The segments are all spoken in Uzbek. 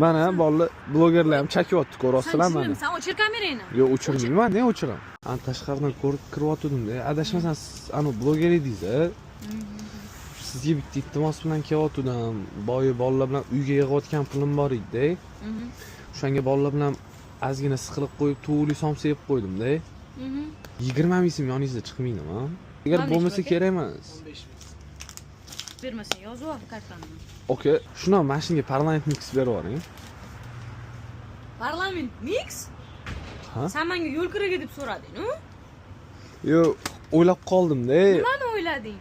Mana bolalar blogerlar ham chakyapti, ko'rasizlar mana. Sen o'chir kamerangni. Yo'q, o'chirmayman, ne o'chiraman? Ana tashqaridan ko'rib kiryotgandim-da. Adashmasam siz ana bloger edingiz-a? Sizga bitta iltimos bilan kelyotgandim. Boya bolalar bilan uyga yig'ayotgan pulim bor edi-da. O'shanga bolalar bilan ozgina siqilib qo'yib, tuvli somsa yeb qo'ydim-da. 20 ming so'm yoningizda chiqmaydimi? Agar bo'lmasa kerak emas. Bermasang yozib ol kartamni. Oka, shuna mashinaga parlament mix berib yuboring. Parlament mix? Ha? Sen menga yo'l kiraga deb so'rading-ku? Yo'q, o'ylab qoldim-da. Nimani o'ylading?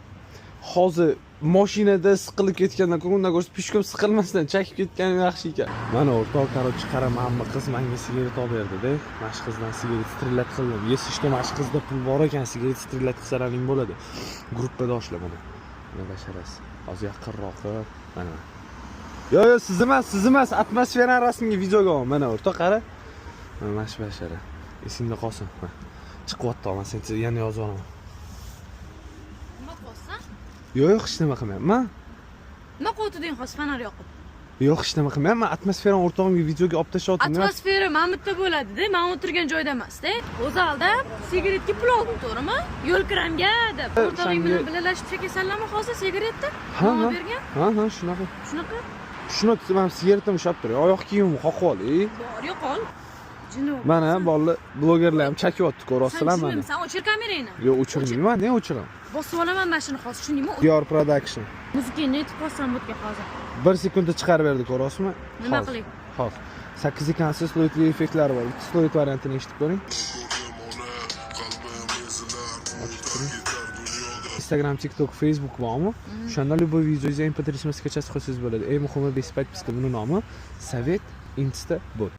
Hozir mashinada siqilib ketgandan ko'ra undan ko'ra pishkom siqilmasdan chakib ketgani yaxshi ekan. Mana o'rtoq, qarochi qaramanmi, qiz menga sigaret olib berdi-da. Mash qizdan sigaret strillat qildim. Yesishda mash qizda pul bor ekan, sigaret strillat qilsalaring bo'ladi. Gruppadoshlar mana. Mana basharasi. Hozir yaqinroq mana. Yo'q, siz emas, atmosferani rasmga videoga olaman. Mana o'rtoq, qara. Mana mash bashara. Esingda qolsin. Chiqyapti, men senga yana yozib olaman. Yo'q, hech nima qilmayapman. Nima qilyotding hozir fanar yoqib? Yo'q, hech nima qilmayapman. Atmosferani o'rtog'imga videoga olib tashlayapman. Atmosfera mana bu yerda bo'ladi-da, men o'tirgan joyda emas-da. O'zalda sigaretga pul oldim, to'g'rimi? Yo'l kiramga deb. O'rtog'ing bilan birgalashib chekasanlarmi hozir sigaretni? Ha, bergan? Ha, shunaqa. Shunaqa? Shuni men sigaretni ushlab turay. Oyoq kiyimimni qoqib olay. Bor, yo'qol. Mana bolalar blogerlar ham chakyapti, ko'rasizlar mana. Sen o'chir kamerangni. Yo'q, o'chirmayman, ne o'chiraman? Bosib olaman mashina hozir, tushundingmi? Dior Production. Muzikani aytib qolsam o'tga hozir. 1 sekundda chiqarib berdi, ko'rasizmi? Nima qiling? Hozir. 8 ekansiz, sloitli effektlari bor. Bitta sloit variantini eshitib ko'ring. Instagram, TikTok, Facebook bormi? O'shanda любой videoga MP3 skachasi qilsangiz bo'ladi. Eng muhimi, best подписка, buni nomi Sovet Insta bot.